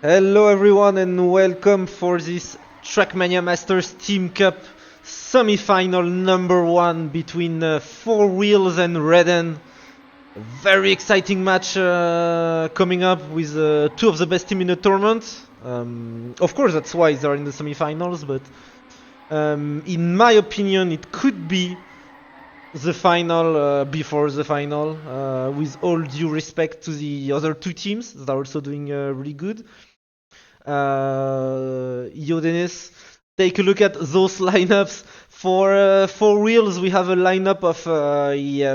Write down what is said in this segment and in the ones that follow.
Hello everyone and welcome for this Trackmania Masters Team Cup semi-final number 1 between 4Wheels and Reden. A very exciting match coming up with two of the best teams in the tournament. Of course that's why they're in the semi-finals, but in my opinion it could be the final before the final, with all due respect to the other two teams that are also doing really good. Yo, Dennis, take a look at those lineups. For 4Wheels, we have a lineup of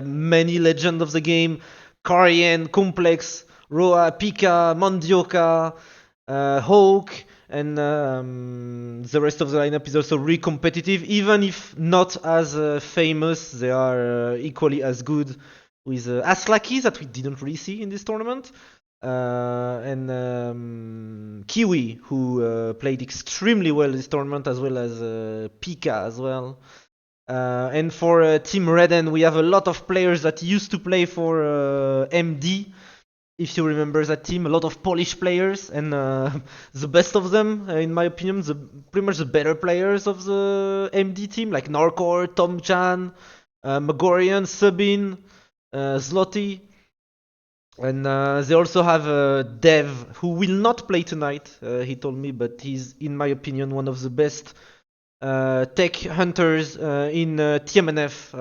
many legends of the game: Karien, Complex, Roa, Pika, Mandioka, Hawk, and the rest of the lineup is also really competitive. Even if not as famous, they are equally as good. With Aslaki that we didn't really see in this tournament, and Kiwi, who played extremely well this tournament, as well as Pika as well. And for Team Reden, we have a lot of players that used to play for MD. If you remember that team, a lot of Polish players, and the best of them, in my opinion, pretty much the better players of the MD team, like Narkor, Tom Chan, Magorian, Sabin, Zloty. And they also have Dev, who will not play tonight, he told me, but he's, in my opinion, one of the best tech hunters in TMNF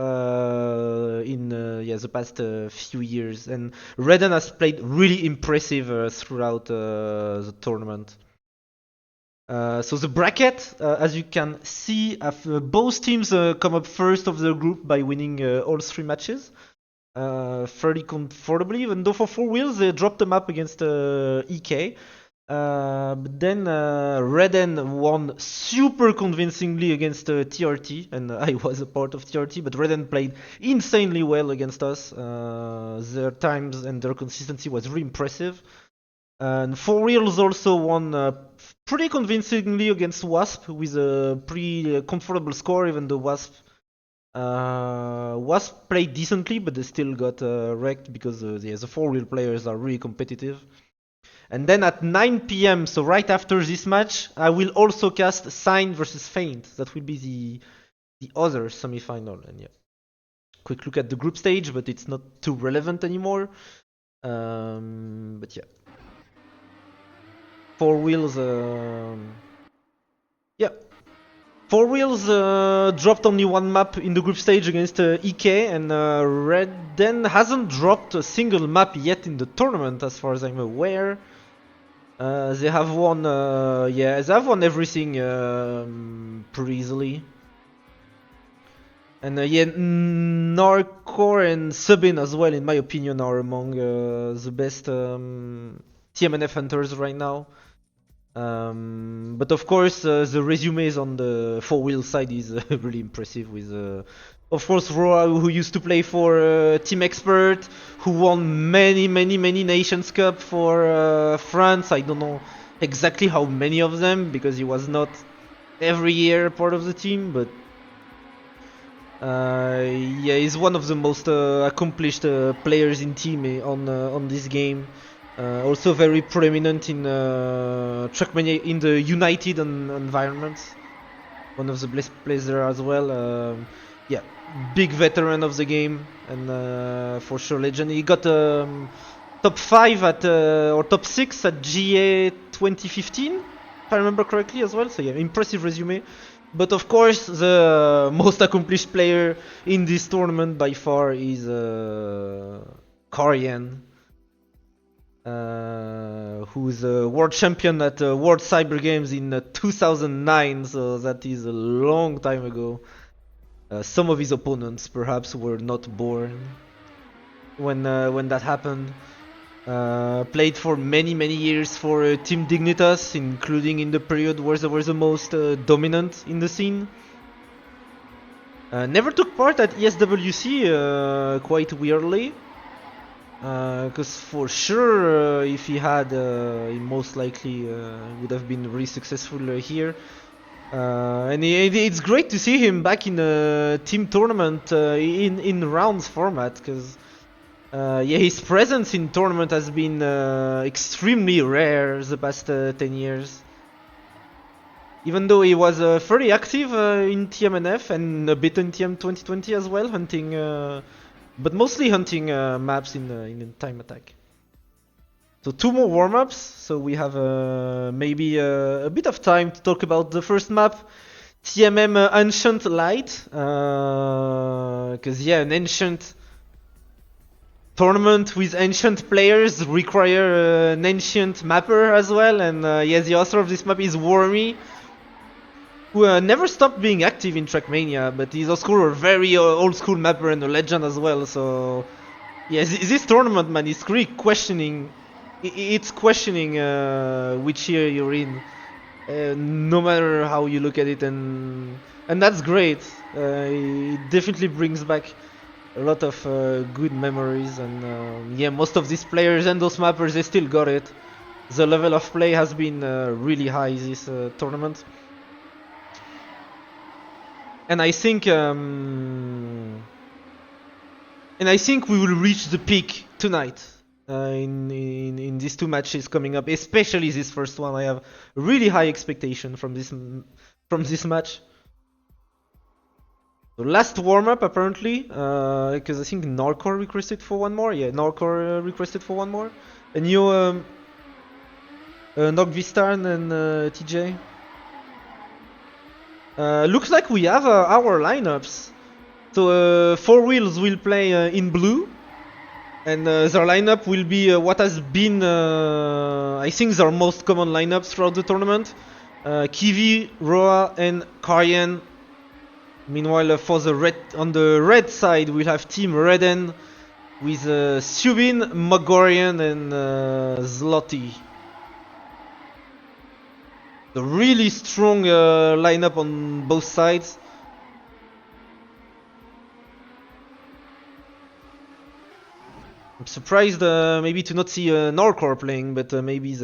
in the past few years. And Reden has played really impressive throughout the tournament. So the bracket, as you can see, both teams come up first of the group by winning all three matches. Fairly comfortably, even though for 4Wheels they dropped them up against EK. But then Reden won super convincingly against TRT, and I was a part of TRT, but Reden played insanely well against us. Their times and their consistency was really impressive. And 4Wheels also won pretty convincingly against Wasp with a pretty comfortable score, even though Wasp played decently, but they still got wrecked because the 4-wheel players are really competitive. And then at 9 p.m., so right after this match, I will also cast Sign versus Feint. That will be the other semi-final. And yeah, quick look at the group stage, but it's not too relevant anymore. But yeah, 4Wheels. Yeah, 4Wheels dropped only one map in the group stage against EK, and Reden hasn't dropped a single map yet in the tournament, as far as I'm aware. They have won, they have won everything pretty easily. And Narkor and Subin as well, in my opinion, are among the best TMNF hunters right now. But of course, the resumes on the 4-wheel side is really impressive. With, of course, Roa, who used to play for Team Expert, who won many Nations Cup for France. I don't know exactly how many of them because he was not every year part of the team, but he's one of the most accomplished players in team on this game. Also very prominent in Trackmania in the United environment. One of the best players there as well. Big veteran of the game and for sure legend. He got top 5 at or top 6 at GA 2015, if I remember correctly as well. So yeah, impressive resume. But of course, the most accomplished player in this tournament by far is Karien, who's a world champion at World Cyber Games in 2009, so that is a long time ago. Some of his opponents perhaps were not born when that happened. Played for many years for Team Dignitas, including in the period where they were the most dominant in the scene. Never took part at ESWC, quite weirdly. Because for sure, if he had, he most likely would have been really successful here. And it's great to see him back in a team tournament in rounds format, because Yeah, his presence in tournament has been extremely rare the past 10 years. Even though he was very active in TMNF and a bit in TM 2020 as well, hunting, but mostly hunting maps in time attack. So 2 more warm-ups, so we have maybe a bit of time to talk about the first map, TMM Ancient Light, because yeah, an ancient tournament with ancient players require an ancient mapper as well, and yeah, the author of this map is Wormy, who never stopped being active in Trackmania, but he's also a very old school mapper and a legend as well, so yeah, this tournament, man, is really questioning. It's questioning which year you're in, no matter how you look at it, and that's great. It definitely brings back a lot of good memories, and yeah, most of these players and those mappers, they still got it. The level of play has been really high this tournament, and I think we will reach the peak tonight. In these 2 matches coming up, especially this first one, I have really high expectation from this match. The last warm up apparently, because I think Narcor requested for one more. Yeah, Narcor requested for one more. And you, Nogvistarn and TJ. Looks like we have our lineups. So 4Wheels will play in blue. And their lineup will be what has been, I think, their most common lineups throughout the tournament. Kiwi, Roa, and Karyen. Meanwhile, on the red side, we'll have Team Reden with Subin, Mogorian, and Zloty. The really strong lineup on both sides. I'm surprised maybe to not see Narcor playing, but maybe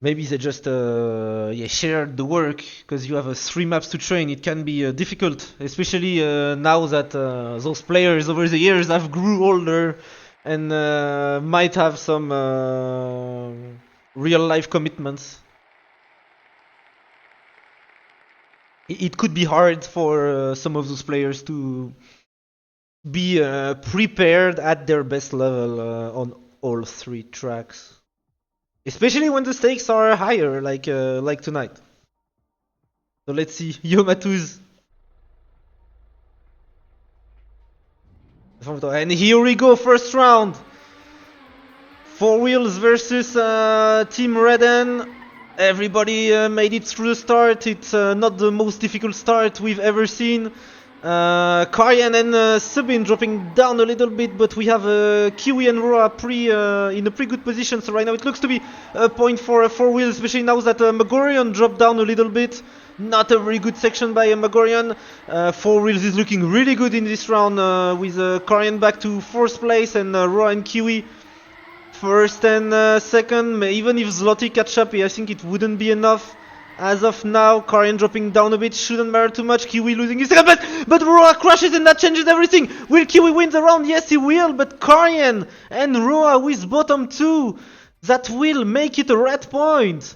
they just shared the work, because you have 3 maps to train. It can be difficult, especially now that those players over the years have grew older and might have some real life commitments. It could be hard for some of those players to be prepared at their best level on all 3 tracks. Especially when the stakes are higher, like tonight. So let's see, Yomatuz. And here we go, first round. 4Wheels versus Team Reden. Everybody made it through the start. It's not the most difficult start we've ever seen. Karyan and Subin dropping down a little bit, but we have Kiwi and Roa in a pretty good position. So right now it looks to be a point for 4Wheels, especially now that Magorian dropped down a little bit. Not a very good section by Magorian. 4Wheels is looking really good in this round with Karyan back to 4th place and Roa and Kiwi first and second. Even if Zloty catch up, I think it wouldn't be enough. As of now, Karyan dropping down a bit, shouldn't matter too much. Kiwi losing his second, but Roa crashes and that changes everything. Will Kiwi win the round? Yes, he will, but Karyan and Roa with bottom 2. That will make it a red point.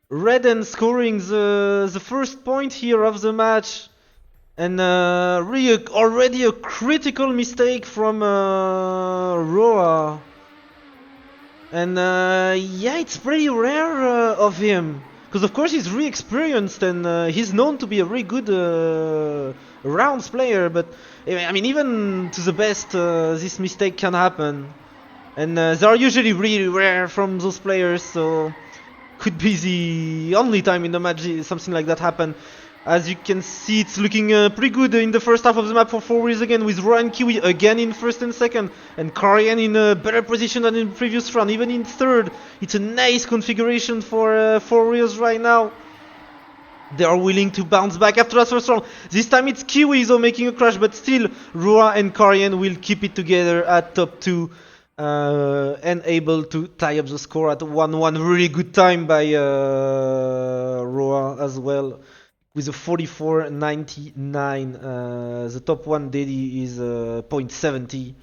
Reden scoring the first point here of the match. And really already a critical mistake from Roa. And yeah, it's pretty rare of him. Because of course he's really experienced and he's known to be a really good rounds player. But I mean, even to the best, this mistake can happen. And they are usually really rare from those players. So could be the only time in the match something like that happen. As you can see, it's looking pretty good in the first half of the map for 4Wheels again, with Roa and Kiwi again in first and second, and Karyan in a better position than in the previous round, even in third. It's a nice configuration for 4Wheels right now. They are willing to bounce back after that first round. This time it's Kiwi though making a crash, but still Roa and Karyan will keep it together at top 2. And able to tie up the score at 1-1. Really good time by Roa as well. with a 44.99. The top one Daddy is .70.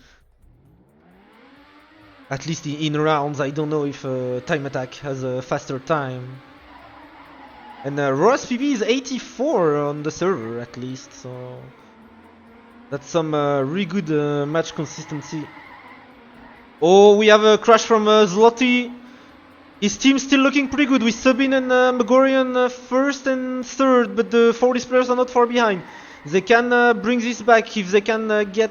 At least in rounds. I don't know if Time Attack has a faster time. And Ross PB is 84 on the server at least, so that's some really good match consistency. Oh, we have a crash from Zloty. His team's still looking pretty good with Sabin and Megorian first and third, but the 4Wheels players are not far behind. They can bring this back if they can get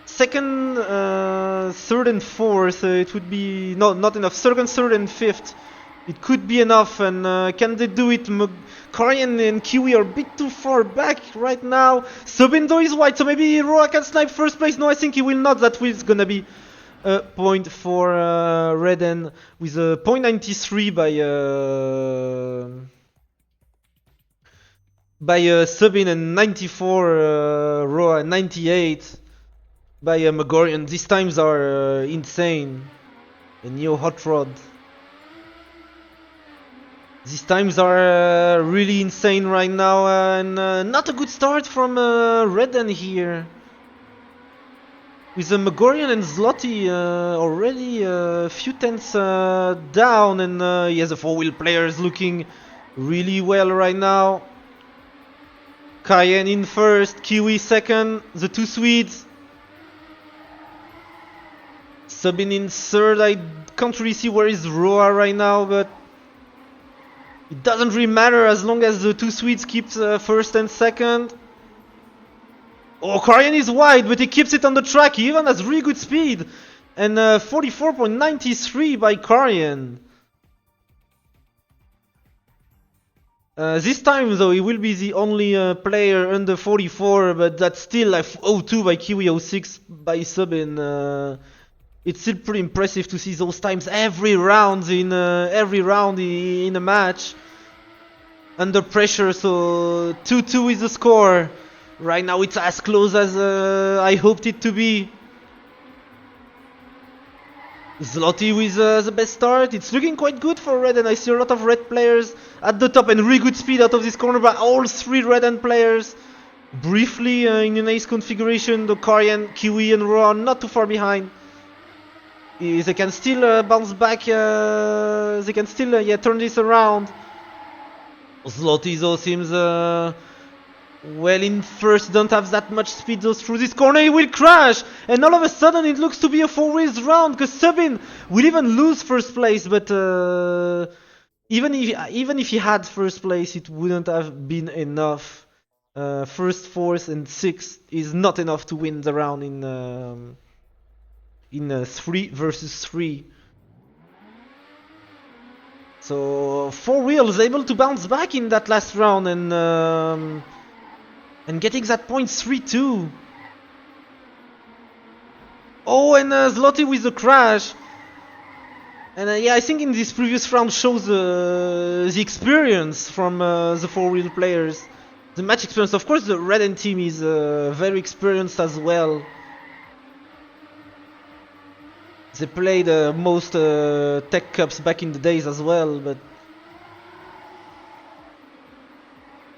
second, third and fourth. It would be not enough. Second, third and fifth. It could be enough, and can they do it? Korean and Kiwi are a bit too far back right now. Sabin though is white, so maybe Roa can snipe first place. No, I think he will not. That is gonna be a point for Reden with a .93 by Sabin and 94 Roa, 98 by Megorian. These times are insane. And Neo Hot Rod. These times are really insane right now, and not a good start from Reden here. With Megorian and Zloty already a few tenths down, and he has the 4-wheel players looking really well right now. Cayenne in first, Kiwi second, the two Swedes. Sabin in third. I can't really see where is Roa right now, but it doesn't really matter as long as the two Swedes keep first and second. Oh, Korean is wide, but he keeps it on the track. He even has really good speed. And 44.93 by Korean. This time, though, he will be the only player under 44, but that's still like 02 by Kiwi, 06 by Sabin. It's still pretty impressive to see those times every round in a match. Under pressure, so 2-2 is the score. Right now it's as close as I hoped it to be. Zloty with the best start. It's looking quite good for Red, and I see a lot of red players at the top and really good speed out of this corner by all three red end players. Briefly in a nice configuration, the Korean, Kiwi and Roa are not too far behind. They can still bounce back, they can still turn this around. Zloty though seems well in first, don't have that much speed though through this corner. He will crash, and all of a sudden it looks to be a 4-wheels round, because Sabin will even lose first place, but even if he had first place, it wouldn't have been enough. First, fourth and sixth is not enough to win the round in 3 versus 3. So 4Wheels able to bounce back in that last round and getting that point 3-2. Oh, and Zloty with the crash. And yeah, I think in this previous round shows the experience from the 4-wheel players. The match experience. Of course, the Reden team is very experienced as well. They played most Tech Cups back in the days as well, but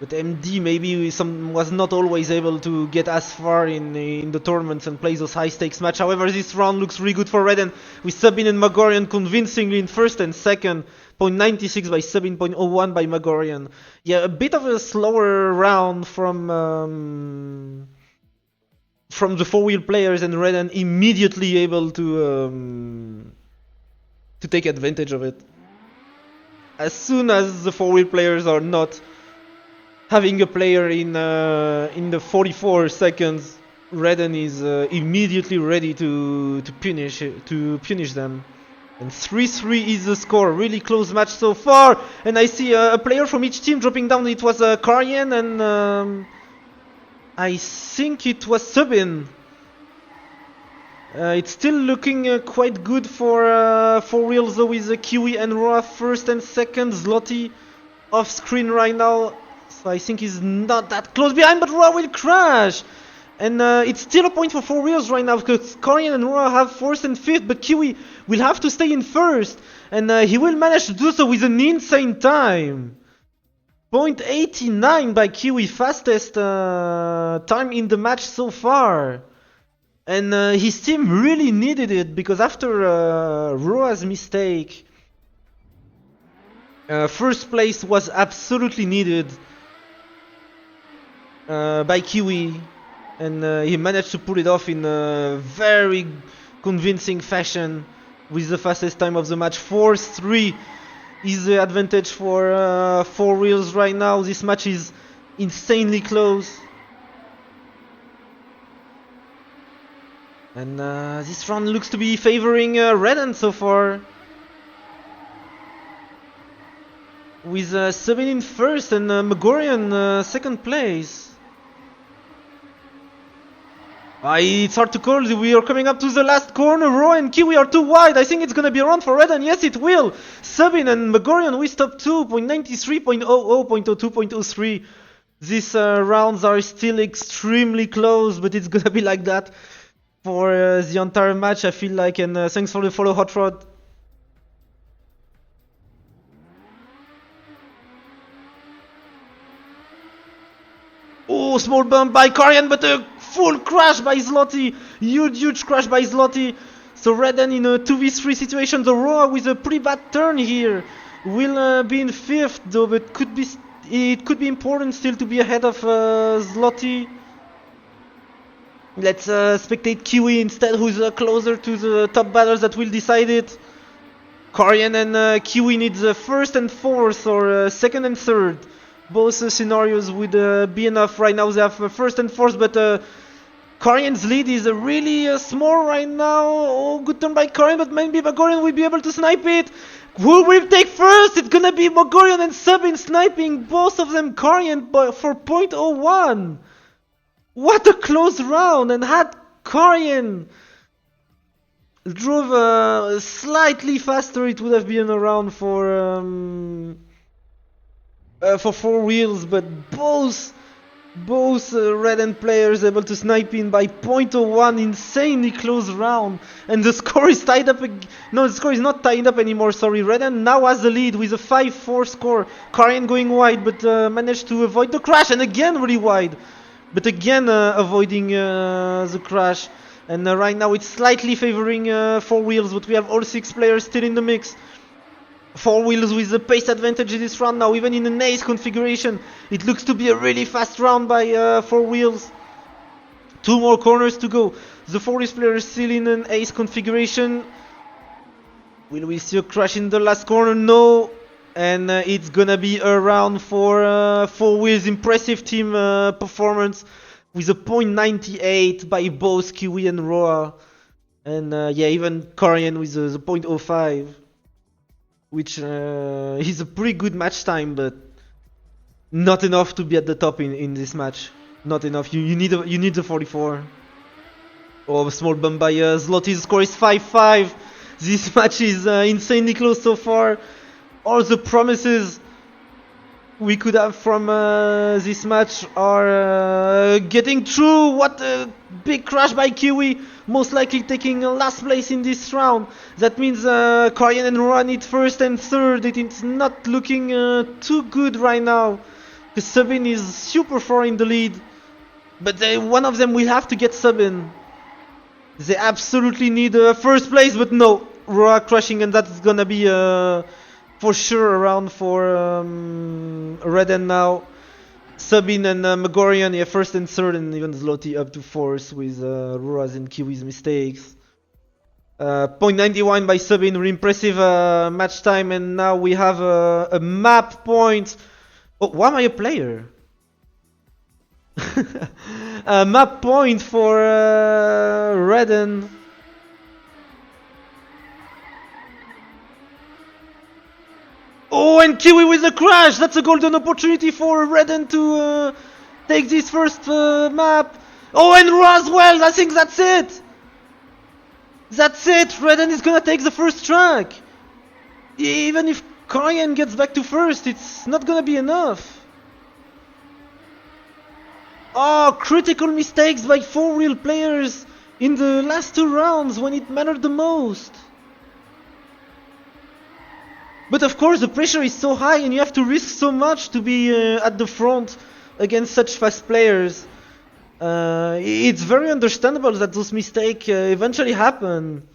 MD maybe was not always able to get as far in the tournaments and play those high stakes match. However, this round looks really good for Reden, with Sabin and Megorian convincingly in first and second. .96 by Sabin, .01 by Megorian. Yeah, a bit of a slower round from the 4-wheel players, and Reden immediately able to take advantage of it. As soon as the 4-wheel players are not having a player in the 44 seconds, Reden is immediately ready to punish them. And 3-3 is the score. Really close match so far. And I see a player from each team dropping down. It was Karyan and I think it was Sabin. It's still looking quite good for 4Wheels though, with Kiwi and Roa first and second. Zloty off screen right now, so I think he's not that close behind, but Roa will crash. And it's still a point for 4Wheels right now, because Korean and Roa have fourth and fifth, but Kiwi will have to stay in first. And he will manage to do so with an insane time. 0.89 by Kiwi, fastest time in the match so far. And his team really needed it, because after Roa's mistake, first place was absolutely needed by Kiwi. And he managed to pull it off in a very convincing fashion with the fastest time of the match. 4-3 is the advantage for 4Wheels right now. This match is insanely close. And this round looks to be favoring Reden so far. With Sabin in first and Megorian second place. It's hard to call. We are coming up to the last corner. Ro and Kiwi are too wide. I think it's gonna be a round for Reden. Yes, it will. Sabin and Megorian with top 2. 0.93, 0.00, 0.02, 0.03. These rounds are still extremely close, but it's gonna be like that for the entire match, I feel like. And thanks for the follow, Hot Rod. Oh, small bump by Karian, but a full crash by Zloty. Huge crash by Zloty. So Reden in a 2v3 situation. The Roa with a pretty bad turn here will be in 5th though, but it could be important still to be ahead of Zloty. Let's spectate Kiwi instead, who's closer to the top batters that will decide it. Karian and Kiwi needs 1st and 4th, or 2nd and 3rd. Both scenarios would be enough. Right now they have 1st and 4th, but Karian's lead is really small right now. Oh, good turn by Karian, but maybe Megorian will be able to snipe it. Who will take first? It's gonna be Megorian and Sabin sniping both of them. Karian for 0.01. What a close round! And had Karian drove slightly faster, it would have been a round for 4Wheels, but both Reden players able to snipe in by 0.01, insanely close round, and the score is tied up. No, the score is not tied up anymore. Sorry, Reden now has the lead with a 5-4 score. Karian going wide, but managed to avoid the crash, and again really wide, but again avoiding the crash. And right now it's slightly favoring 4Wheels, but we have all 6 players still in the mix. 4Wheels with the pace advantage in this round now, even in an ace configuration. It looks to be a really fast round by 4Wheels. 2 more corners to go. The 4Wheels player is still in an ace configuration. Will we see a crash in the last corner? No. And it's gonna be a round for 4Wheels. Impressive team performance with a 0.98 by both Kiwi and Roa. And yeah, even Karian with the 0.05. Which is a pretty good match time, but not enough to be at the top in this match. Not enough. You need the 44. Oh, a small bump by Zloty. The score is 5-5. This match is insanely close so far. All the promises we could have from this match are getting true. What a big crash by Kiwi, most likely taking last place in this round. That means Karian and Roa need 1st and 3rd. It's not looking too good right now. Sabin is super far in the lead, but one of them will have to get Sabin. They absolutely need 1st place, but no, Roa crashing, and that's gonna be for sure a round for Reden now. Sabin and Megorian, yeah, 1st and 3rd, and even Zloty up to 4th with Roa's and Kiwi's mistakes. 0.91 by Sabin, really impressive match time, and now we have a map point. Oh, why am I a player? A map point for Reden. Oh, and Kiwi with a crash! That's a golden opportunity for Reden to take this first map. Oh, and Ra as well! I think that's it! That's it! Reden is gonna take the first track! Even if Karian gets back to first, it's not gonna be enough. Oh, critical mistakes by 4-wheel players in the last 2 rounds when it mattered the most. But of course, the pressure is so high, and you have to risk so much to be at the front against such fast players. It's very understandable that those mistakes eventually happen.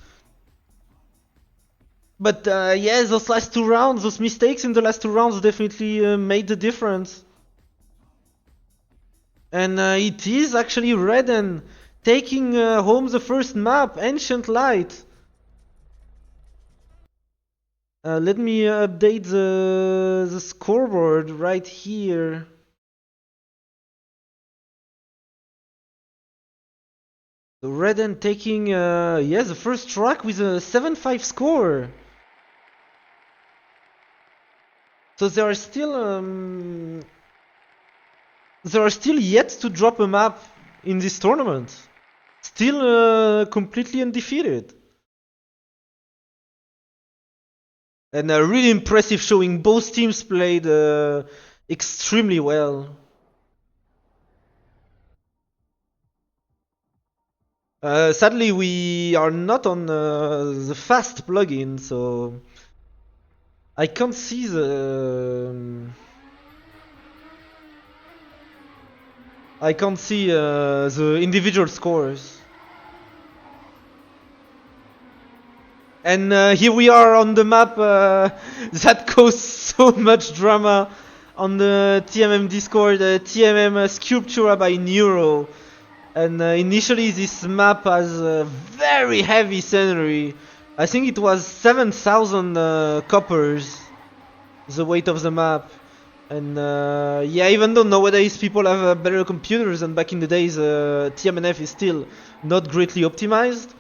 But yeah, those last 2 rounds, those mistakes in the last 2 rounds definitely made the difference. And it is actually Reden taking home the first map, Ancient Light. Let me update the scoreboard right here. So Reden taking yeah, the first track with a 7-5 score. So there are still yet to drop a map in this tournament. Still completely undefeated. And really impressive showing. Both teams played extremely well. Sadly, we are not on the fast plugin, so I can't see the individual scores. And here we are on the map that caused so much drama on the TMM Discord. TMM Sculptura by Neuro. And initially this map has a very heavy scenery. I think it was 7,000 coppers, the weight of the map. And yeah, even though nowadays people have better computers than back in the days, TMNF is still not greatly optimized.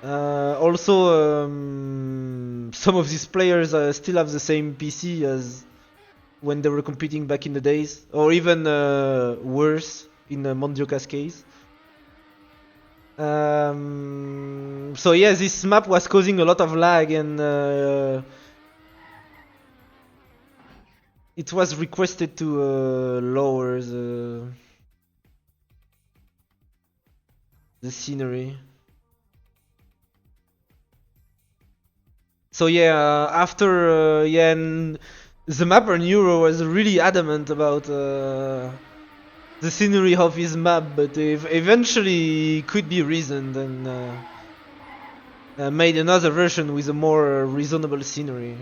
Also, some of these players still have the same PC as when they were competing back in the days, or even worse in Mondioka's case. So yeah, this map was causing a lot of lag, and it was requested to lower the scenery. So yeah, after yeah, and the mapper Neuro was really adamant about the scenery of his map, but eventually could be reasoned and made another version with a more reasonable scenery.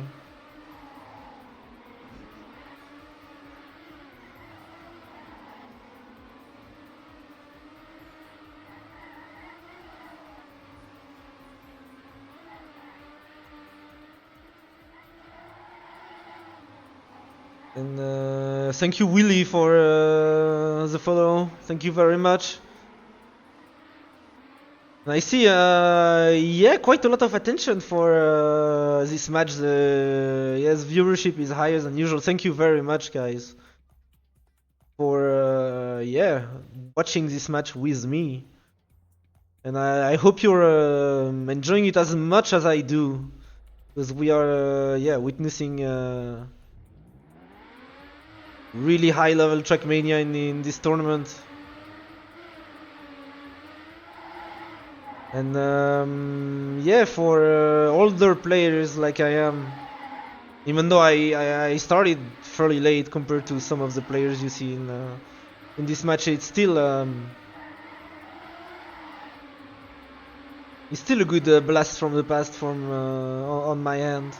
And thank you, Willy, for the follow. Thank you very much. I see, yeah, quite a lot of attention for this match. Yes, viewership is higher than usual. Thank you very much, guys, for yeah, watching this match with me. And I hope you're enjoying it as much as I do, because we are yeah, witnessing really high level Trackmania in this tournament. And yeah, for older players like I am, even though I started fairly late compared to some of the players you see in this match, it's still a good blast from the past from on my end.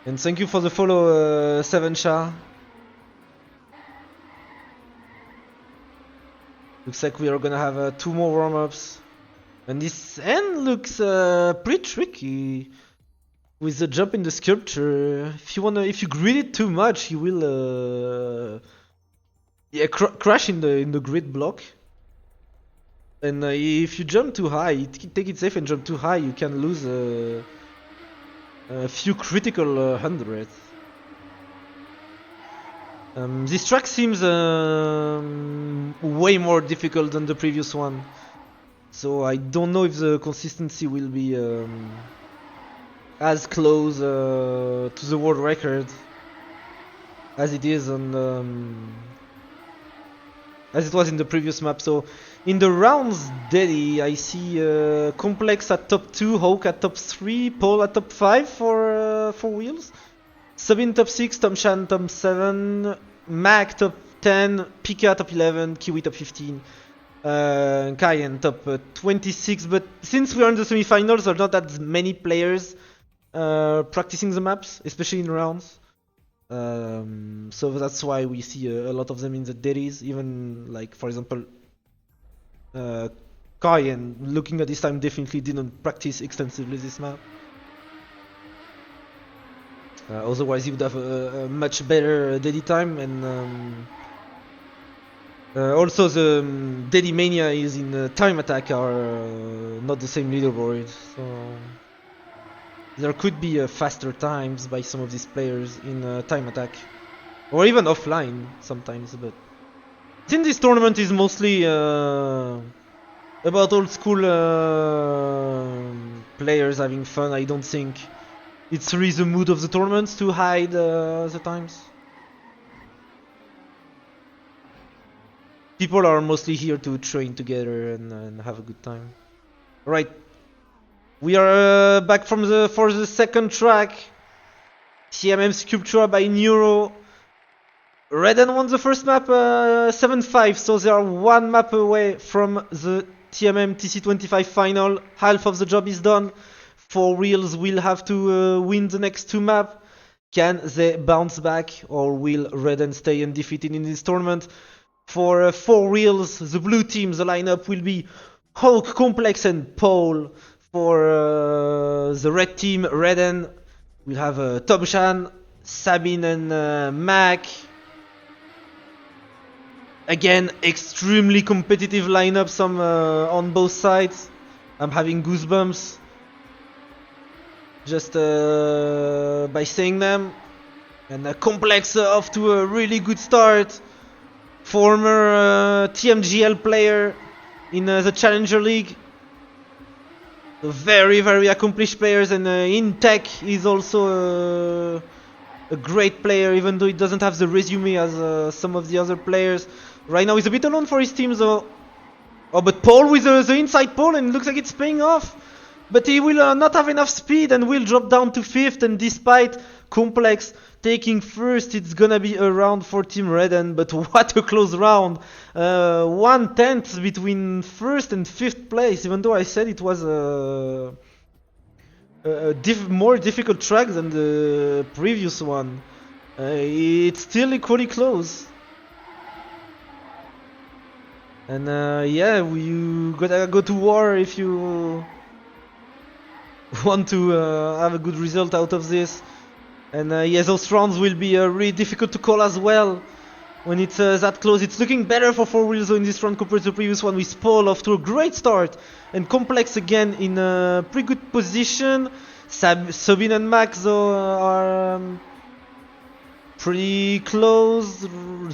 And thank you for the follow, 7Sha. Looks like we are gonna have 2 more warm-ups. And this end looks pretty tricky with the jump in the sculpture. If you grid it too much, you will yeah, crash in the grid block. And if you jump too high, take it safe and jump too high, you can lose a few critical hundreds. This track seems way more difficult than the previous one, so I don't know if the consistency will be as close to the world record as it is on as it was in the previous map. So In the rounds, Daddy, I see Complex at top 2, Hawk at top 3, Paul at top 5 for 4Wheels. Sabin top 6, Tom Shan top 7, Mac top 10, Pika top 11, Kiwi top 15, Kayen top 26. But since we are in the semifinals, there are not that many players practicing the maps, especially in rounds. So that's why we see a lot of them in the dailies. Even like, for example, Kayen, looking at this time, definitely didn't practice extensively this map. Otherwise, he would have a much better daily time, and also the daily mania is in time attack are not the same leaderboard, so there could be faster times by some of these players in time attack, or even offline sometimes. But since this tournament is mostly about old school players having fun, I don't think it's really the mood of the tournament to hide the times. People are mostly here to train together and have a good time. Right, we are back for the second track. TMM Sculptura by Neuro. Reden won the first map 7-5, so they are one map away from the TMM TC25 final. Half of the job is done. 4Wheels will have to win the next two maps. Can they bounce back, or will Reden stay undefeated in this tournament? For 4Wheels, the blue team, the lineup will be Hawk, Complex, and Paul. For the red team, Reden, we'll have Tobshan, Sabine, and Mac. Again, extremely competitive lineups on both sides. I'm having goosebumps just by saying them. And Complex off to a really good start. Former TMGL player in the Challenger League. Very, very accomplished players, and in tech he's also a great player, even though he doesn't have the resume as some of the other players. Right now he's a bit alone for his team though. Oh, but Paul with the inside Paul, and it looks like it's paying off. But he will not have enough speed and will drop down to 5th, and despite Complex taking first, it's gonna be a round for Team Reden, but what a close round. 1/10 between 1st and 5th place, even though I said it was a more difficult track than the previous one. It's still equally close. And yeah, you gotta go to war if you want to have a good result out of this. And yeah, those rounds will be really difficult to call as well when it's that close. It's looking better for 4Wheels in this round compared to the previous one, with Paul off to a great start, and Complex again in a pretty good position. Sabine and Max though are pretty close.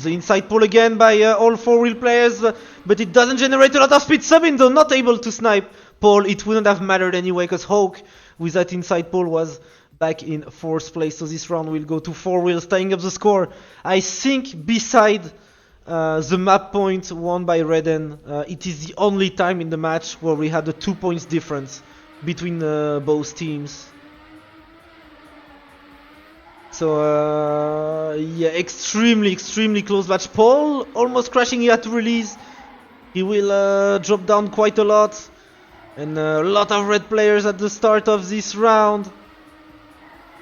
The inside pull again by all 4-wheel players, but it doesn't generate a lot of speed. Sabine though not able to snipe Paul. It wouldn't have mattered anyway, because Hawk with that inside pull was back in 4th place. So this round will go to 4Wheels, tying up the score. I think beside the map point won by Reden, it is the only time in the match where we had a 2 points difference between both teams. So yeah, extremely close match. Paul almost crashing, he had to release. He will drop down quite a lot. And a lot of red players at the start of this round.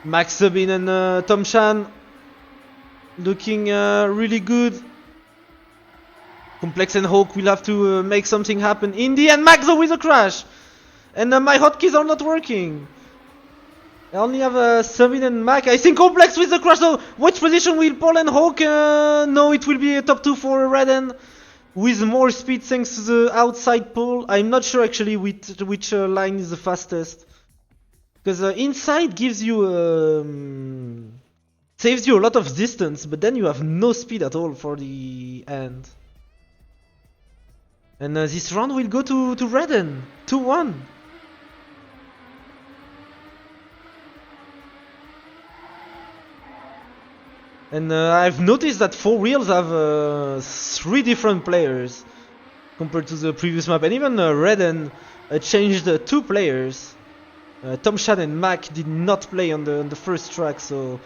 Max Sabin and Tom Shan looking really good. Complex and Hawk will have to make something happen. In the end, Max with a crash. And my hotkeys are not working. I only have Sabin and Mac. I think Complex with the crash. So which position will Paul and Hawk? No, it will be a top 2 for Reden, with more speed thanks to the outside pull. I'm not sure actually which line is the fastest. Because inside gives you saves you a lot of distance, but then you have no speed at all for the end. And this round will go to Reden, 2-1. And I've noticed that 4Wheels have 3 different players. compared to the previous map. And even Reden changed 2 players. Tom Shan and Mac did not play on the first track, so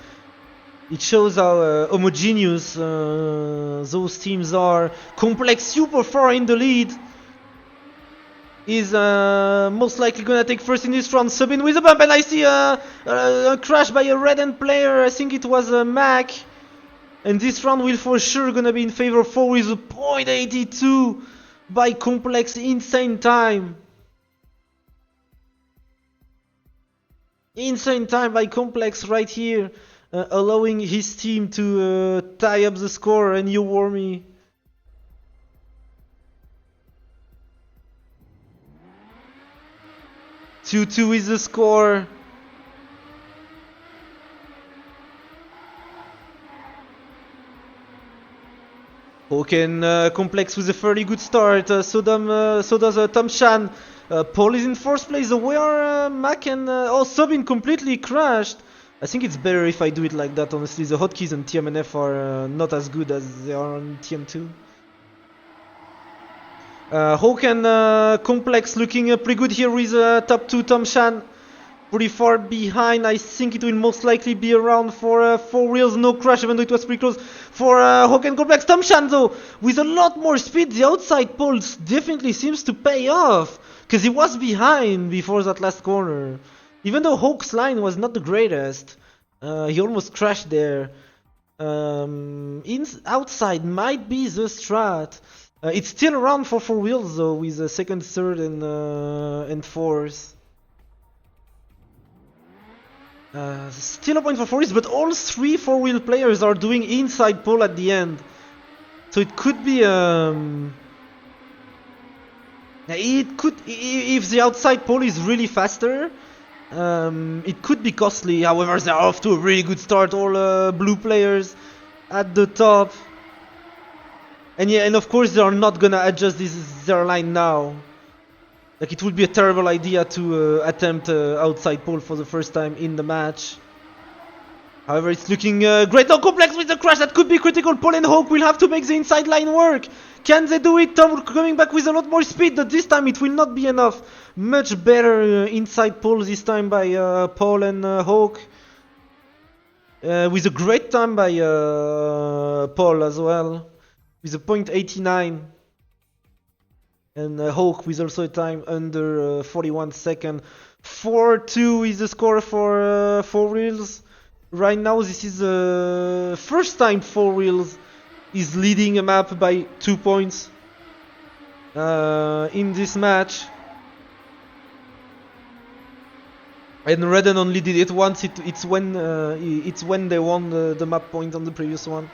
it shows how homogeneous those teams are. Complex super far in the lead. Is most likely gonna take first in this round. Sub in with a bump, and I see a crash by a Reden player. I think it was Mac. And this round will for sure gonna be in favor of 4Wheels. 0.82 by Complex, insane time. Insane time by Complex right here, allowing his team to tie up the score. And you warn me. Two is the score. Hoken Complex with a fairly good start. So does Tom Shan. Paul is in 4th place. Where Mac and Sobin completely crashed. I think it's better if I do it like that. Honestly, the hotkeys on TMNF are not as good as they are on TM2. Hoken Complex looking pretty good here with top 2 Tom Shan. Pretty far behind. I think it will most likely be around for 4Wheels. No crash, even though it was pretty close for Hoken Complex. Tom Shan, though, with a lot more speed. The outside pulse definitely seems to pay off, because he was behind before that last corner. Even though Hawk's line was not the greatest, he almost crashed there. Outside might be the strat. It's still around for 4Wheels, though, with 2nd, 3rd, and 4th. Still a point for 4Wheels, but all 3 4-wheel players are doing inside pole at the end. So it could be if the outside pole is really faster, it could be costly. However, they're off to a really good start, all blue players at the top. And yeah, and of course they are not gonna adjust their line now. Like, it would be a terrible idea to attempt outside pole for the first time in the match. However, it's looking great. Now Complex with the crash, that could be critical. Paul and Hawk will have to make the inside line work. Can they do it? Tom coming back with a lot more speed, but this time it will not be enough. Much better inside pole this time by Paul and Hawk. With a great time by Paul as well, with a 0.89. And Hawk with also a time under 41 seconds. 4-2 is the score for 4Wheels. Right now, this is the first time 4Wheels is leading a map by 2 points in this match. And Reden only did it once. It's when they won the map point on the previous one.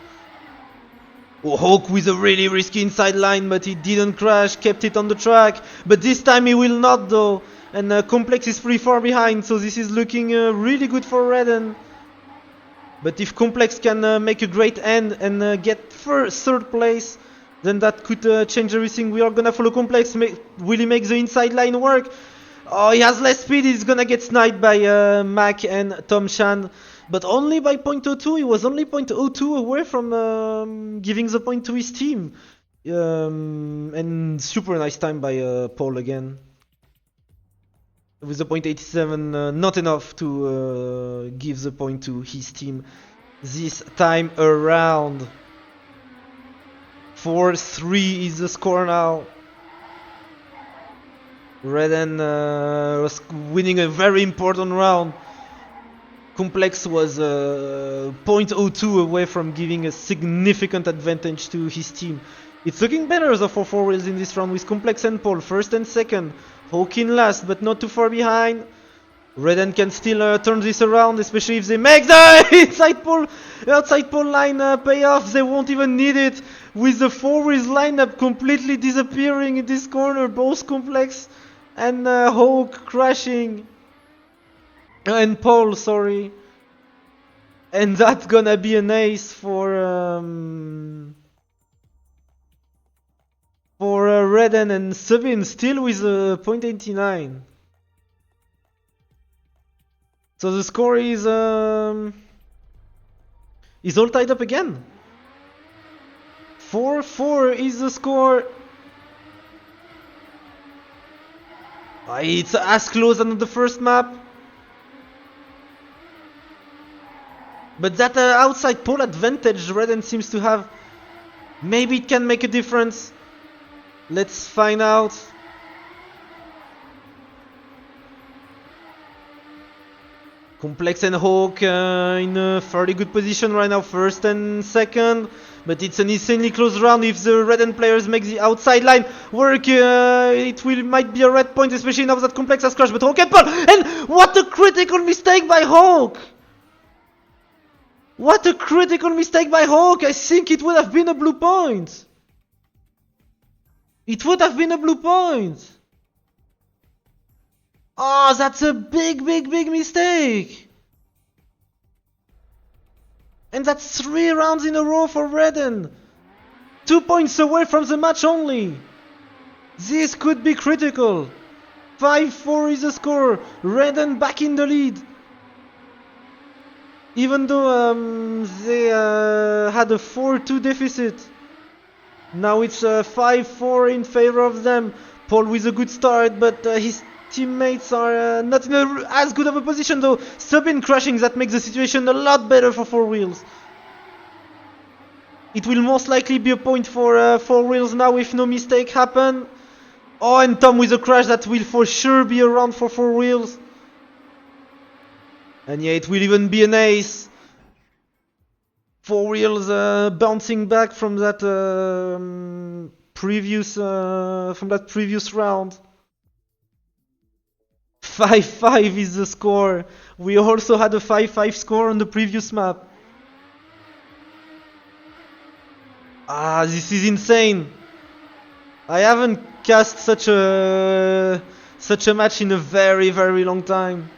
Oh, Hawk with a really risky inside line, but he didn't crash, kept it on the track. But this time he will not, though. And Complex is pretty far behind, so this is looking really good for Reden. But if Complex can make a great end and get 3rd place, then that could change everything. We are gonna follow Complex. Will he make the inside line work? Oh, he has less speed. He's gonna get sniped by Mac and Tom Shan. But only by 0.02, he was only 0.02 away from giving the point to his team. And super nice time by Paul again. With the 0.87, not enough to give the point to his team this time around. 4-3 is the score now. Reden was winning a very important round. Complex was 0.02 away from giving a significant advantage to his team. It's looking better though for 4Wheels in this round, with Complex and Paul 1st and 2nd. Hawk in last, but not too far behind. Reden can still turn this around, especially if they make the outside pole line pay off. They won't even need it, with the 4Wheels lineup completely disappearing in this corner. Both Complex and Hawk crashing. And Paul, sorry. And that's gonna be an ace for Reden, and Sabin still with a 0.89. So the score is all tied up again. 4-4 is the score. It's as close as the first map. But that outside pole advantage Reden seems to have, maybe it can make a difference. Let's find out. Complex and Hawk in a fairly good position right now, first and second. But it's an insanely close round. If the Reden players make the outside line work, might be a red point, especially now that Complex has crashed. But Hawk and Paul, and what a critical mistake by Hawk! What a critical mistake by Hawk! I think it would have been a blue point. It would have been a blue point. Oh, that's a big mistake. And that's 3 rounds in a row for Reden. 2 points away from the match only. This could be critical. 5-4 is the score. Reden back in the lead. Even though they had a 4-2 deficit. Now it's 5-4 in favor of them. Paul with a good start, but his teammates are not in as good of a position though. Sabin crashing, that makes the situation a lot better for 4Wheels. It will most likely be a point for 4Wheels now if no mistake happen. Oh, and Tom with a crash, that will for sure be a round for 4Wheels. And yeah, it will even be an ace. 4Wheels bouncing back from that previous round. 5-5 is the score. We also had a 5-5 score on the previous map. Ah, this is insane. I haven't cast such a match in a very long time.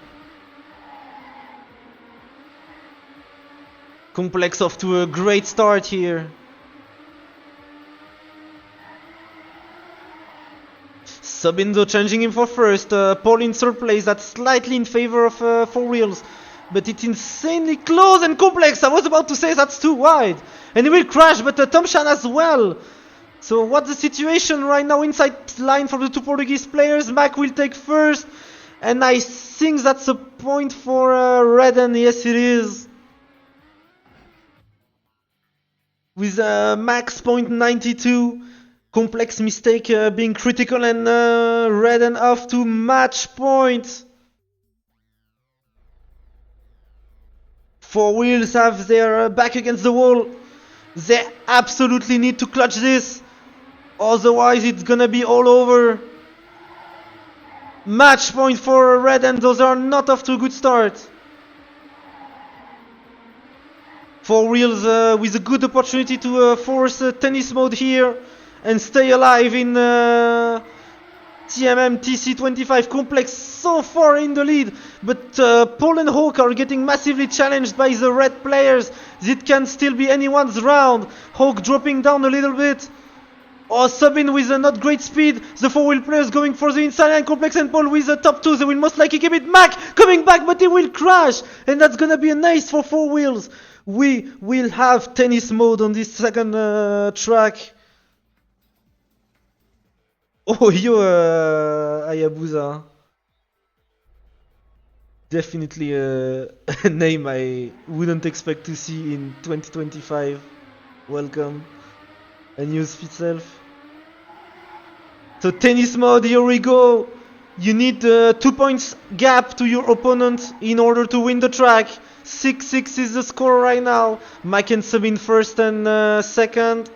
Complex off to a great start here. Subindo changing him for first. Paul in third place. That's slightly in favor of 4Wheels. But it's insanely close and Complex. I was about to say that's too wide. And he will crash, but Tomshan as well. So what's the situation right now inside line for the 2 Portuguese players? Mac will take first. And I think that's a point for Reden. Yes, it is. With max point 92. Complex mistake being critical, and Reden off to match point. 4Wheels have their back against the wall. They absolutely need to clutch this. Otherwise it's gonna be all over. Match point for Reden. Those are not off to a good start. 4Wheels with a good opportunity to force tennis mode here and stay alive in TMM TC25. Complex so far in the lead, but Paul and Hawk are getting massively challenged by the red players. It can still be anyone's round. Hawk dropping down a little bit. Oh, Sabin with a not great speed. The 4-wheel players going for the inside line. Complex and Paul with the top 2. They will most likely keep it. Mac coming back, but he will crash. And that's gonna be a nice for 4Wheels. We will have tennis mode on this second track. Oh, yo, Hayabusa. Definitely a name I wouldn't expect to see in 2025. Welcome. And use itself. So tennis mode, here we go. You need 2 points gap to your opponent in order to win the track. 6-6 is the score right now. Mike and Sabin first and second.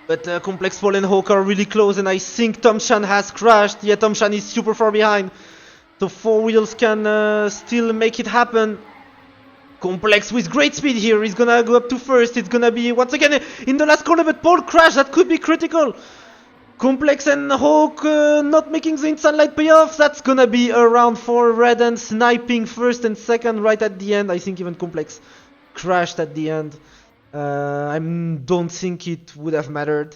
But Complex, Paul and Hawk are really close, and I think Tomshan has crashed. Yeah, Tomshan is super far behind. So 4Wheels can still make it happen. Complex with great speed here. He's gonna go up to first. It's gonna be once again in the last corner, but Paul crashed. That could be critical. Complex and Hawk not making the inside light payoff. That's gonna be a round for Reden, sniping first and second right at the end. I think even Complex crashed at the end. I don't think it would have mattered.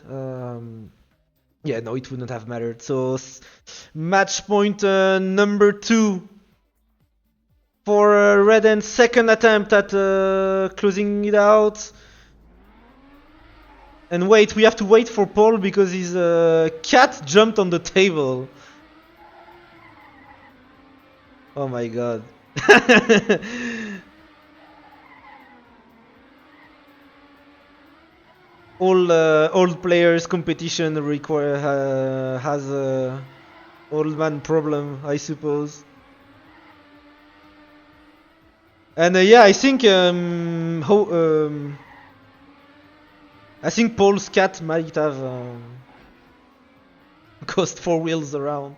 Yeah, no, it wouldn't have mattered. So match point number 2 for Reden's second attempt at closing it out. And wait, we have to wait for Paul because his cat jumped on the table. Oh my god. All old players competition has a old man problem, I suppose. And yeah, I think Paul's cat might have caused 4 Wheels around.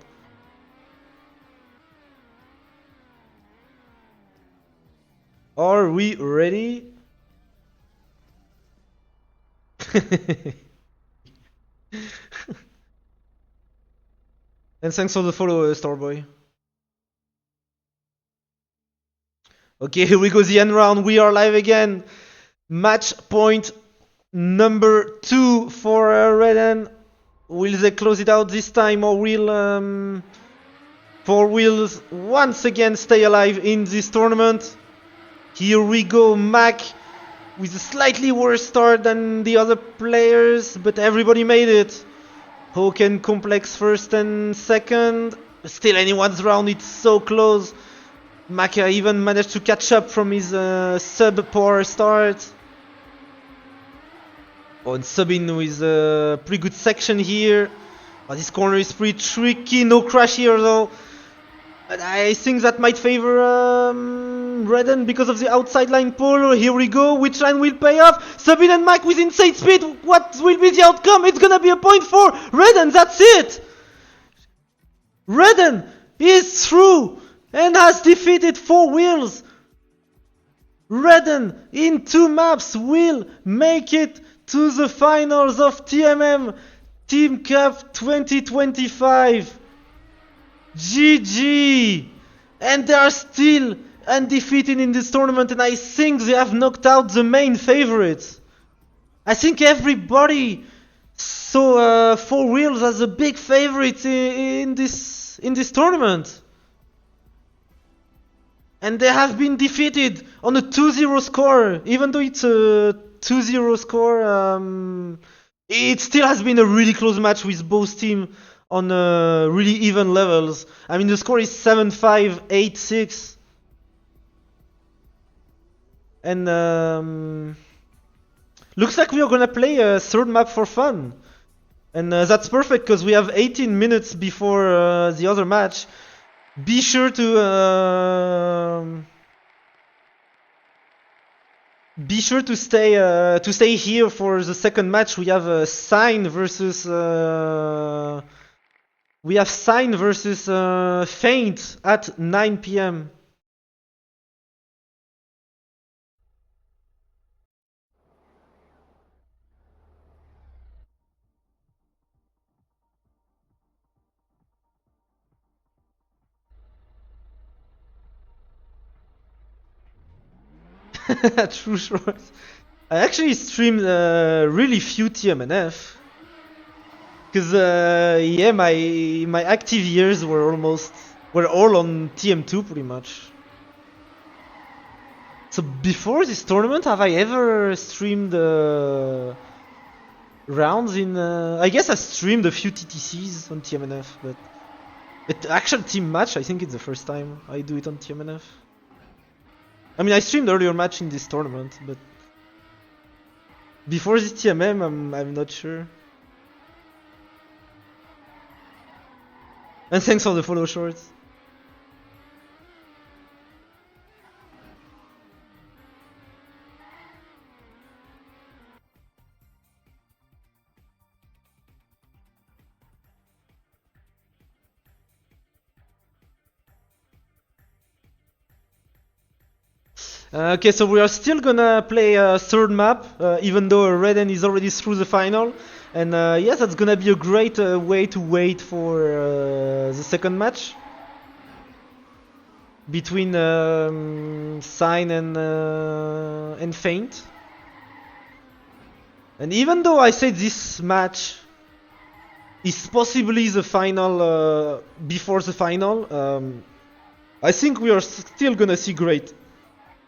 Are we ready? And thanks for the follow, Starboy. Okay, here we go, the end round. We are live again. Match point number 2 for Reden. Will they close it out this time, or will 4Wheels once again stay alive in this tournament? Here we go, Mac with a slightly worse start than the other players, but everybody made it. Hawk and Complex first and second. Still anyone's round, it's so close. Mac even managed to catch up from his sub-poor start. Oh, and Subin with a pretty good section here. Oh, this corner is pretty tricky, no crash here though. But I think that might favor Reden because of the outside line pull. Here we go, which line will pay off? Sabine and Mac with insane speed. What will be the outcome? It's gonna be a point for Reden, that's it! Reden is through and has defeated 4Wheels. Reden in 2 maps will make it to the finals of TMM Team Cup 2025. GG! And they are still undefeated in this tournament, and I think they have knocked out the main favorites. I think everybody saw 4Wheels as a big favorite in this tournament. And they have been defeated on a 2-0 score. Even though it's a 2-0 score, it still has been a really close match with both teams on really even levels. I mean, the score is 7-5, 8-6. And looks like we are gonna play a third map for fun. And that's perfect because we have 18 minutes before the other match. Be sure to stay here for the second match. We have Sign versus Faint at 9 p.m. True short. I actually streamed really few TMNF. Because yeah, my active years were all on TM2 pretty much. So before this tournament, have I ever streamed rounds in? I guess I streamed a few TTCs on TMNF, but actual team match, I think it's the first time I do it on TMNF. I mean, I streamed earlier match in this tournament, but before this TMM, I'm not sure. And thanks for the follow, Shorts. Okay, so we are still gonna play a third map, even though Reden is already through the final. And yes, that's gonna be a great way to wait for the second match between Sign and Faint. And even though I said this match is possibly the final before the final, I think we are still gonna see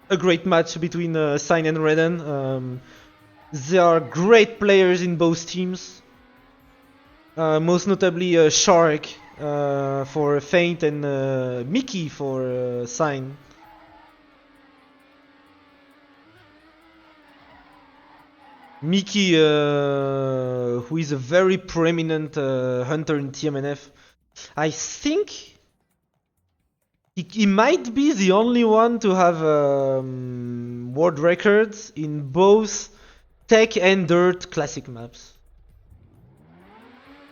a great match between Sign and Reden. They are great players in both teams. Most notably Shark for Feint and Mickey for Sign. Mickey, who is a very prominent hunter in TMNF. I think he might be the only one to have world records in both Tech and Dirt classic maps.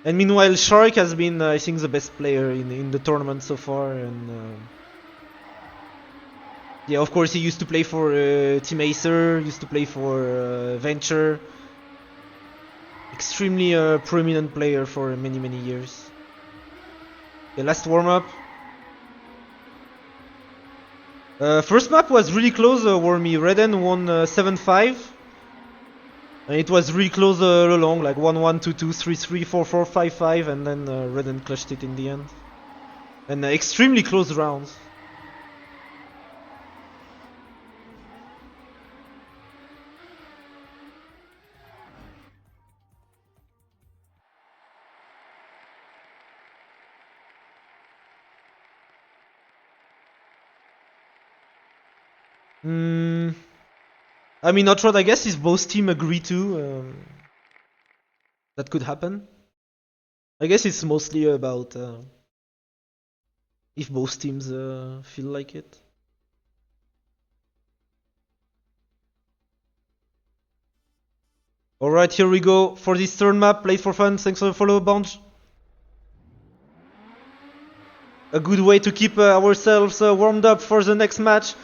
And meanwhile, Shark has been, I think, the best player in the tournament so far. And yeah, of course, he used to play for Team Acer, used to play for Venture. Extremely prominent player for many years. The last warm-up. First map was really close, Wormy. Reden won 7-5. And it was really close all along, like 1-1, 2-2, 3-3, 4-4, 5-5, and then Reden clutched it in the end. And extremely close rounds. I mean, not sure, I guess if both teams agree to, that could happen. I guess it's mostly about if both teams feel like it. Alright, here we go for this third map. Played for fun. Thanks for the follow, Bunch. A good way to keep ourselves warmed up for the next match.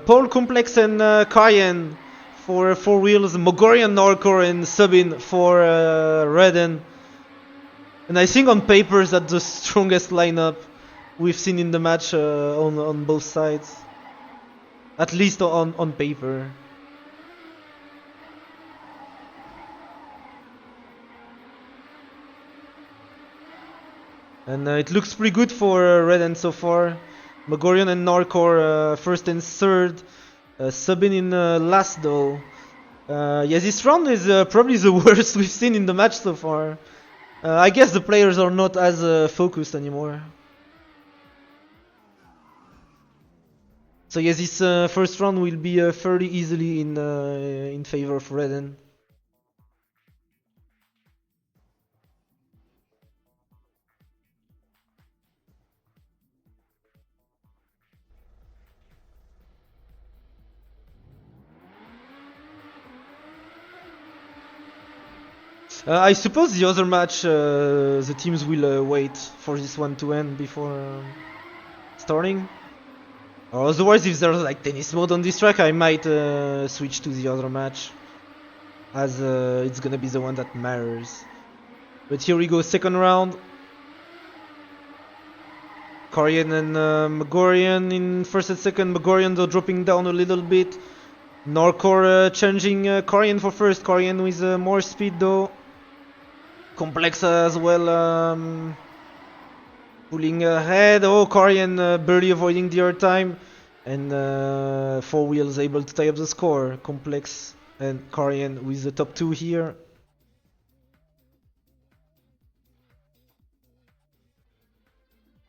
Paul Complex and Cayenne for 4Wheels, Mogorian Norcor and Subin for Reden. And I think on paper that's the strongest lineup we've seen in the match on both sides. At least on paper. And it looks pretty good for Reden so far. Mogorian and Norcor first and third. Subin in last though. Yeah, this round is probably the worst we've seen in the match so far. I guess the players are not as focused anymore. So yes, this first round will be fairly easily in favor of Reden. I suppose the other match, the teams will wait for this one to end before starting. Or otherwise, if there's like tennis mode on this track, I might switch to the other match, as it's gonna be the one that matters. But here we go, second round. Corian and Mogorian in first and second. Mogorian though dropping down a little bit. Norcor changing Corian for first. Corian with more speed though. Complex as well, pulling ahead. Oh, Corian barely avoiding the airtime. And 4Wheels able to tie up the score. Complex and Corian with the top two here.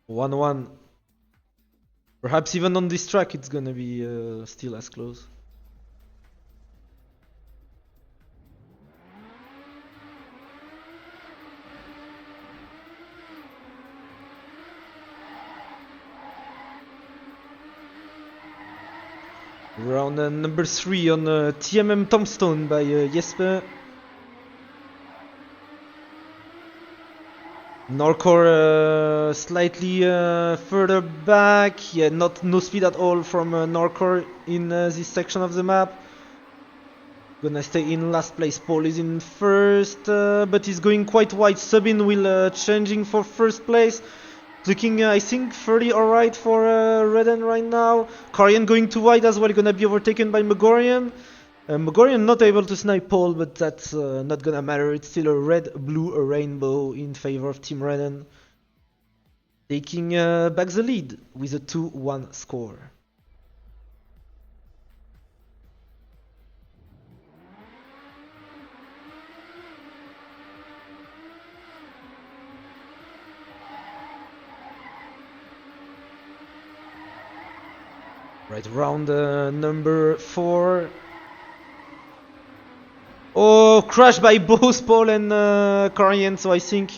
1-1. Perhaps even on this track it's gonna be still as close. Round number 3 on TMM Tombstone by Jesper. Norcor slightly further back. Yeah, no speed at all from Norcor in this section of the map. Gonna stay in last place. Paul is in first, but he's going quite wide. Subin will changing for first place. Looking, I think, fairly alright for Reden right now. Corian going too wide as well, gonna be overtaken by Mogorian. Mogorian not able to snipe Paul, but that's not gonna matter. It's still a red, blue, a rainbow in favor of Team Reden. Taking back the lead with a 2-1 score. Right, round number 4. Oh, crashed by both Paul and Karian, so I think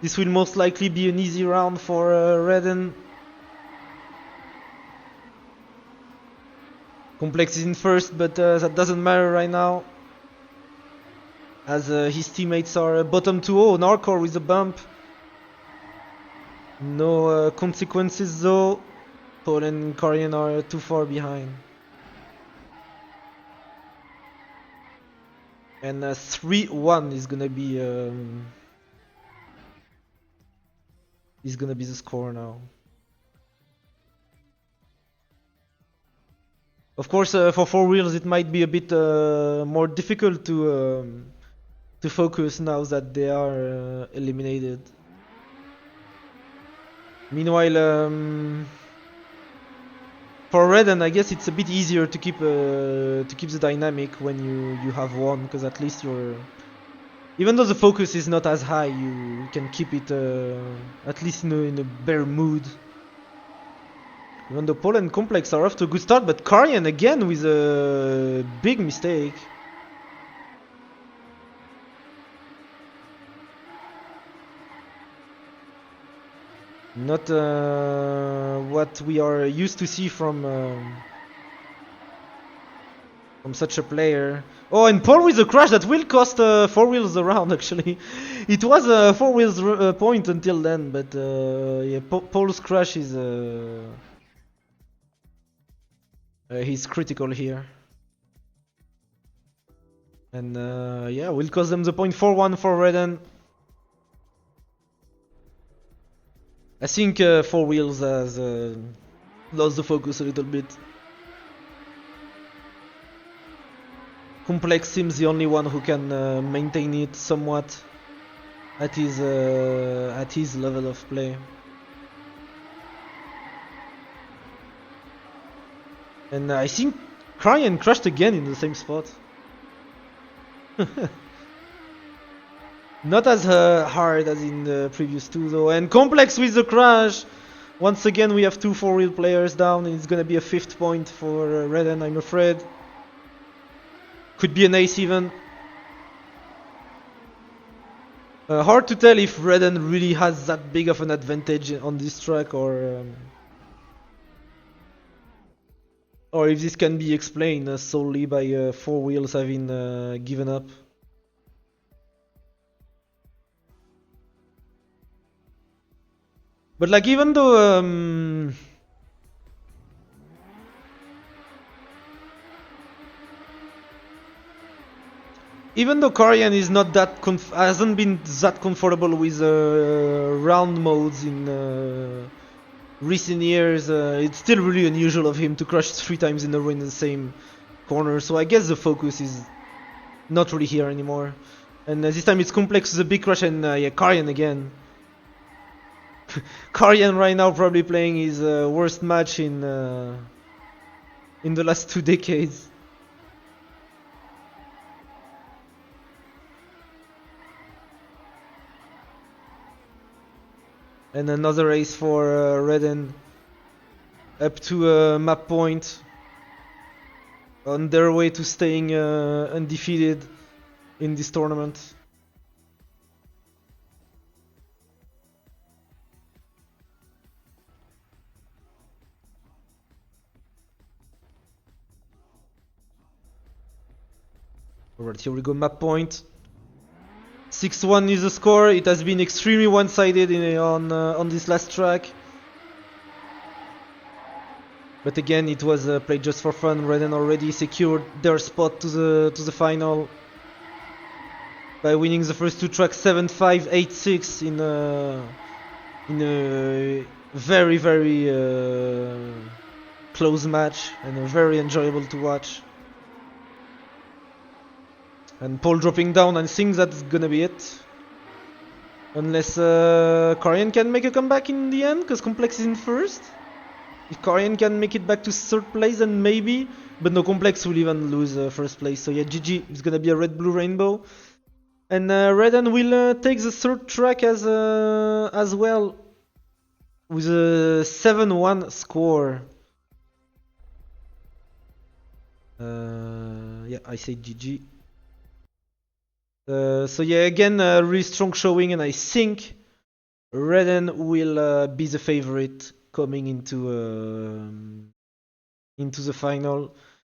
this will most likely be an easy round for Reden. Complex is in first, but that doesn't matter right now, as his teammates are bottom 2. Oh, Narcor with a bump. No consequences though. Paul and Karian are too far behind. And 3-1 is gonna be the score now. Of course, for 4Wheels it might be a bit more difficult to focus now that they are eliminated. Meanwhile, for Reden, I guess it's a bit easier to keep the dynamic when you have won, because at least you're, even though the focus is not as high, you can keep it at least in a better mood. Even though Paul and Complex are off to a good start, but Karian again with a big mistake. Not what we are used to see from such a player. Oh, and Paul with a crash that will cost 4Wheels a round actually. It was a 4Wheels point until then, but yeah, Paul's crash is he's critical here. And yeah, will cost them the point. 4-1 for Reden. I think 4Wheels has lost the focus a little bit. Complex seems the only one who can maintain it somewhat at his level of play. And I think Kryan crashed again in the same spot. Not as hard as in the previous two though. And Complex with the crash. Once again we have two 4-wheel players down, and it's gonna be a 5th point for Reden, I'm afraid. Could be an ace even. Hard to tell if Reden really has that big of an advantage on this track, or if this can be explained solely by 4Wheels having given up. But like, even though Karian is not that hasn't been that comfortable with round modes in recent years, it's still really unusual of him to crash 3 times in a row in the same corner. So I guess the focus is not really here anymore. And this time it's Complex with a big crash, and yeah, Karian again. Karian right now probably playing his worst match in the last 2 decades. And another race for Reden, up to map point, on their way to staying undefeated in this tournament. Alright, here we go, map point. 6-1 is the score. It has been extremely one-sided on this last track. But again, it was played just for fun. Reden already secured their spot to the final by winning the first 2 tracks 7-5, 8-6 in a very, very close match, and very enjoyable to watch. And Paul dropping down, and I think that's gonna be it. Unless Karian can make a comeback in the end, because Complex is in first. If Karian can make it back to 3rd place, then maybe. But no, Complex will even lose 1st place. So yeah, GG. It's gonna be a red-blue rainbow. And Reden will take the 3rd track as well, with a 7-1 score. Yeah, I say GG. So yeah, again, really strong showing, and I think Reden will be the favorite coming into the final.